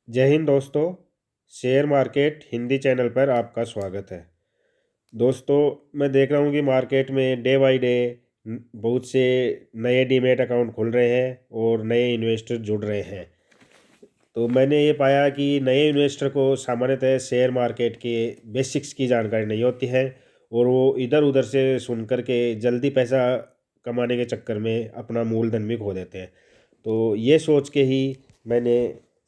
जय हिंद दोस्तों। Share market Hindi channel पर आपका स्वागत है। दोस्तों, मैं देख रहा हूँ कि मार्केट में डे बाय डे बहुत से नए डीमैट अकाउंट खुल रहे हैं और नए इन्वेस्टर जुड़ रहे हैं। तो मैंने ये पाया कि नए इन्वेस्टर को सामान्यतः शेयर मार्केट के बेसिक्स की जानकारी नहीं होती है और वो इधर उधर से सुन कर के जल्दी पैसा कमाने के चक्कर में अपना मूलधन भी खो देते हैं। तो ये सोच के ही मैंने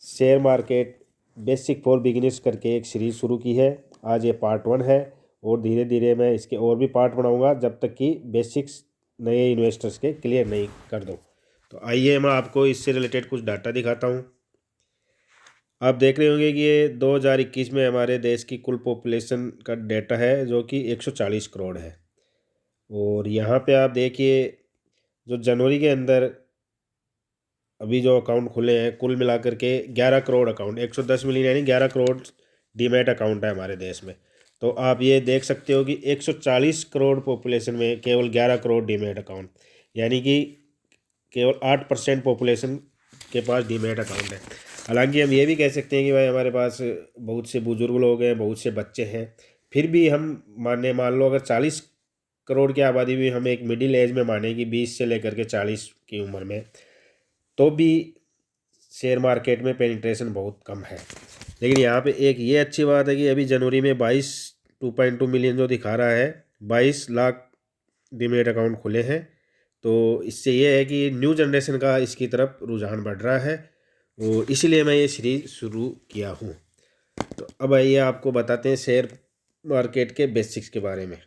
share market basic for beginners करके एक सीरीज़ शुरू की है। आज ये पार्ट 1 है और धीरे धीरे मैं इसके और भी पार्ट बनाऊंगा जब तक कि बेसिक्स नए इन्वेस्टर्स के क्लियर नहीं कर दूं। तो आइए मैं आपको इससे रिलेटेड कुछ डाटा दिखाता हूं। आप देख रहे होंगे कि ये 2021 में हमारे देश की कुल पॉपुलेशन का डेटा है जो कि 140 करोड़ है। और यहाँ पे आप देखिए, जो जनवरी के अंदर अभी जो अकाउंट खुले हैं कुल मिलाकर के 11 करोड़ अकाउंट, 110 मिलियन यानी 11 करोड़ डीमैट अकाउंट है हमारे देश में। तो आप ये देख सकते हो कि 140 करोड़ पॉपुलेशन में केवल 11 करोड़ डीमैट अकाउंट, यानी कि केवल 8% पॉपुलेशन के पास डीमैट अकाउंट है। हालांकि हम ये भी कह सकते हैं कि भाई हमारे पास बहुत से बुजुर्ग लोग हैं, बहुत से बच्चे हैं, फिर भी हम मान लो अगर 40 करोड़ की आबादी भी हम एक मिडिल एज में माने कि 20 से लेकर के 40 की उम्र में, तो भी शेयर मार्केट में पेनिट्रेशन बहुत कम है। लेकिन यहाँ पे एक ये अच्छी बात है कि अभी जनवरी में 2.2 मिलियन जो दिखा रहा है, 22 लाख डीमेट अकाउंट खुले हैं। तो इससे ये है कि न्यू जनरेशन का इसकी तरफ रुझान बढ़ रहा है और इसीलिए मैं ये सीरीज शुरू किया हूँ। तो अब आइए आपको बताते हैं शेयर मार्केट के बेसिक्स के बारे में।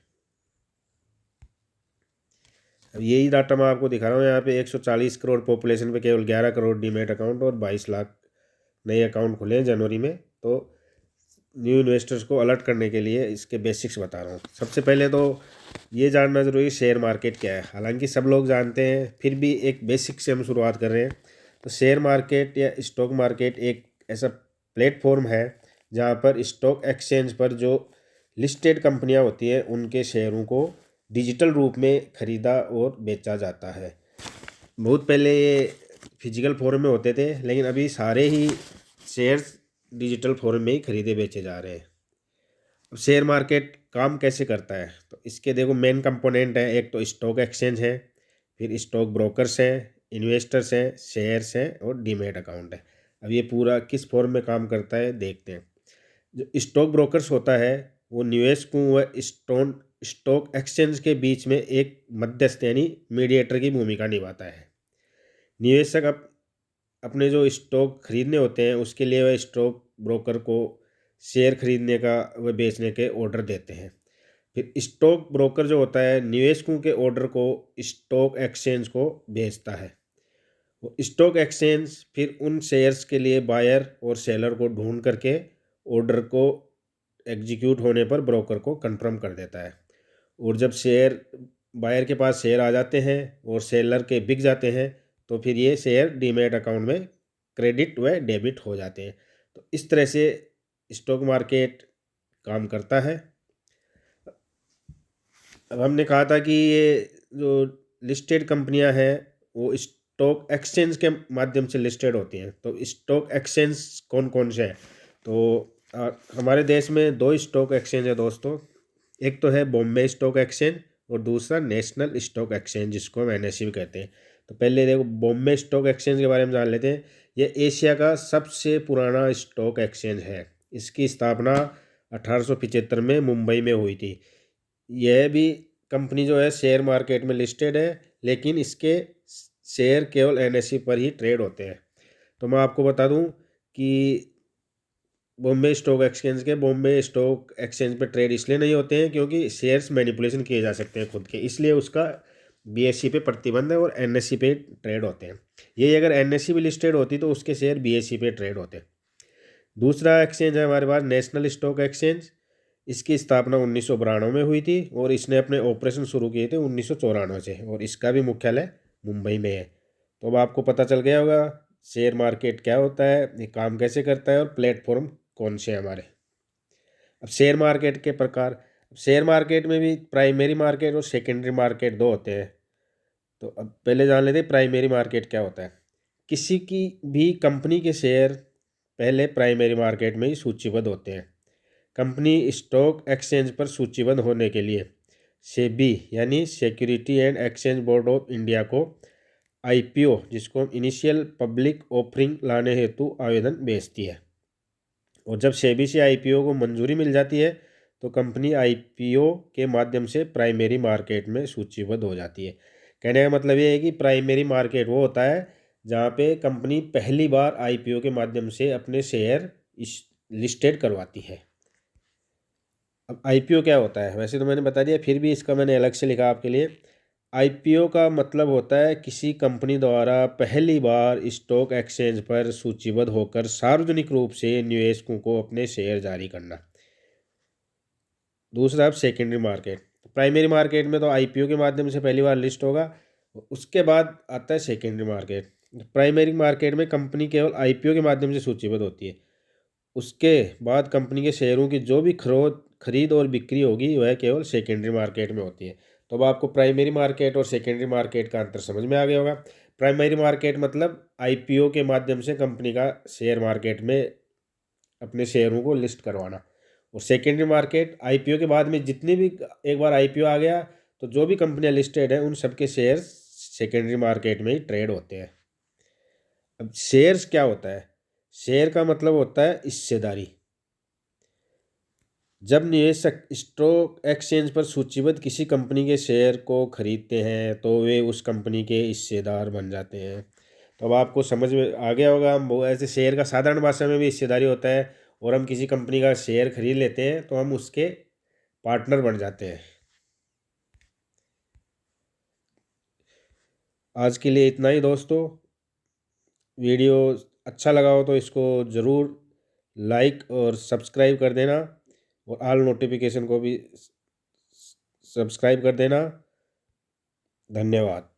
अब यही डाटा मैं आपको दिखा रहा हूँ। यहाँ पे 140 करोड़ पॉपुलेशन पे केवल 11 करोड़ डीमेट अकाउंट और 22 लाख नए अकाउंट खुले हैं जनवरी में। तो न्यू इन्वेस्टर्स को अलर्ट करने के लिए इसके बेसिक्स बता रहा हूँ। सबसे पहले तो ये जानना ज़रूरी है शेयर मार्केट क्या है। हालांकि सब लोग जानते हैं, फिर भी एक बेसिक से हम शुरुआत कर रहे हैं। तो शेयर मार्केट या स्टॉक मार्केट एक ऐसा प्लेटफॉर्म है जहाँ पर स्टॉक एक्सचेंज पर जो लिस्टेड कंपनियाँ होती हैं उनके शेयरों को डिजिटल रूप में खरीदा और बेचा जाता है। बहुत पहले ये फिजिकल फॉर्म में होते थे, लेकिन अभी सारे ही शेयर्स डिजिटल फॉर्म में ही खरीदे बेचे जा रहे हैं। अब शेयर मार्केट काम कैसे करता है, तो इसके देखो मेन कंपोनेंट है। एक तो स्टॉक एक्सचेंज है, फिर स्टॉक ब्रोकर्स हैं, इन्वेस्टर्स हैं, शेयर्स हैं और डीमेट अकाउंट है। अब ये पूरा किस फॉर्म में काम करता है देखते हैं। जो स्टॉक ब्रोकर्स होता है वो निवेशकों व स्टॉक एक्सचेंज के बीच में एक मध्यस्थ यानी मीडिएटर की भूमिका निभाता है। निवेशक अपने जो स्टॉक खरीदने होते हैं उसके लिए वह स्टॉक ब्रोकर को शेयर खरीदने का व बेचने के ऑर्डर देते हैं। फिर स्टॉक ब्रोकर जो होता है निवेशकों के ऑर्डर को स्टॉक एक्सचेंज को भेजता है। वो स्टॉक एक्सचेंज फिर उन शेयर्स के लिए बायर और सेलर को ढूंढ करके ऑर्डर को एग्जीक्यूट होने पर ब्रोकर को कंफर्म कर देता है। और जब शेयर बायर के पास शेयर आ जाते हैं और सेलर के बिक जाते हैं, तो फिर ये शेयर डीमैट अकाउंट में क्रेडिट व डेबिट हो जाते हैं। तो इस तरह से स्टॉक मार्केट काम करता है। अब हमने कहा था कि ये जो लिस्टेड कंपनियां हैं वो स्टॉक एक्सचेंज के माध्यम से लिस्टेड होती हैं। तो स्टॉक एक्सचेंज कौन कौन से हैं, तो हमारे देश में दो स्टॉक एक्सचेंज है दोस्तों। एक तो है बॉम्बे स्टॉक एक्सचेंज और दूसरा नेशनल स्टॉक एक्सचेंज, जिसको हम NSE भी कहते हैं। तो पहले देखो बॉम्बे स्टॉक एक्सचेंज के बारे में जान लेते हैं। ये एशिया का सबसे पुराना स्टॉक एक्सचेंज है। इसकी स्थापना 1875 में मुंबई में हुई थी। यह भी कंपनी जो है शेयर मार्केट में लिस्टेड है, लेकिन इसके शेयर केवल NSE पर ही ट्रेड होते हैं। तो मैं आपको बता दूं कि बॉम्बे स्टॉक एक्सचेंज पे ट्रेड इसलिए नहीं होते हैं क्योंकि शेयर्स मैनिपुलेशन किए जा सकते हैं खुद के, इसलिए उसका BSE पे प्रतिबंध है और NSE पे ट्रेड होते हैं। यही अगर NSE भी लिस्टेड होती तो उसके शेयर BSE पे ट्रेड होते। दूसरा एक्सचेंज है हमारे पास नेशनल स्टॉक एक्सचेंज। इसकी स्थापना 1992 में हुई थी और इसने अपने ऑपरेशन शुरू किए थे 1994 से और इसका भी मुख्यालय मुंबई में है। तो अब आपको पता चल गया होगा शेयर मार्केट क्या होता है, ये काम कैसे करता है और प्लेटफॉर्म कौन से हैं हमारे। अब शेयर मार्केट के प्रकार। शेयर मार्केट में भी प्राइमरी मार्केट और सेकेंडरी मार्केट दो होते हैं। तो अब पहले जान लेते हैं प्राइमरी मार्केट क्या होता है। किसी की भी कंपनी के शेयर पहले प्राइमरी मार्केट में ही सूचीबद्ध होते हैं। कंपनी स्टॉक एक्सचेंज पर सूचीबद्ध होने के लिए सेबी यानी security and exchange board of India को आईपीओ, जिसको हम इनिशियल पब्लिक ऑफरिंग लाने हेतु आवेदन भेजती है। और जब सेबी से आईपीओ को मंजूरी मिल जाती है तो कंपनी आईपीओ के माध्यम से प्राइमरी मार्केट में सूचीबद्ध हो जाती है। कहने का मतलब ये है कि प्राइमरी मार्केट वो होता है जहाँ पे कंपनी पहली बार आईपीओ के माध्यम से अपने शेयर लिस्टेड करवाती है। अब आईपीओ क्या होता है, वैसे तो मैंने बता दिया, फिर भी इसका मैंने अलग से लिखा आपके लिए। आईपीओ का मतलब होता है किसी कंपनी द्वारा पहली बार स्टॉक एक्सचेंज पर सूचीबद्ध होकर सार्वजनिक रूप से निवेशकों को अपने शेयर जारी करना। दूसरा, अब सेकेंडरी मार्केट। प्राइमरी मार्केट में तो आईपीओ के माध्यम से पहली बार लिस्ट होगा, उसके बाद आता है सेकेंडरी मार्केट। प्राइमरी मार्केट में कंपनी केवल आईपीओ के माध्यम से सूचीबद्ध होती है, उसके बाद कंपनी के शेयरों की जो भी खरीद और बिक्री होगी वह केवल सेकेंडरी मार्केट में होती है। तो अब आपको प्राइमरी मार्केट और सेकेंडरी मार्केट का अंतर समझ में आ गया होगा। प्राइमरी मार्केट मतलब आईपीओ के माध्यम से कंपनी का शेयर मार्केट में अपने शेयरों को लिस्ट करवाना। और सेकेंडरी मार्केट आईपीओ के बाद में जितनी भी, एक बार आईपीओ आ गया तो जो भी कंपनियां लिस्टेड है उन सबके शेयर सेकेंडरी मार्केट में ही ट्रेड होते हैं। अब शेयर्स क्या होता है? शेयर का मतलब होता है हिस्सेदारी। जब निवेशक स्टॉक एक्सचेंज पर सूचीबद्ध किसी कंपनी के शेयर को खरीदते हैं तो वे उस कंपनी के हिस्सेदार बन जाते हैं। तो अब आपको समझ में आ गया होगा, हम वो ऐसे शेयर का साधारण भाषा में भी हिस्सेदारी होता है, और हम किसी कंपनी का शेयर खरीद लेते हैं तो हम उसके पार्टनर बन जाते हैं। आज के लिए इतना ही दोस्तों। वीडियो अच्छा लगा हो तो इसको ज़रूर लाइक और सब्सक्राइब कर देना, और ऑल नोटिफिकेशन को भी सब्सक्राइब कर देना। धन्यवाद।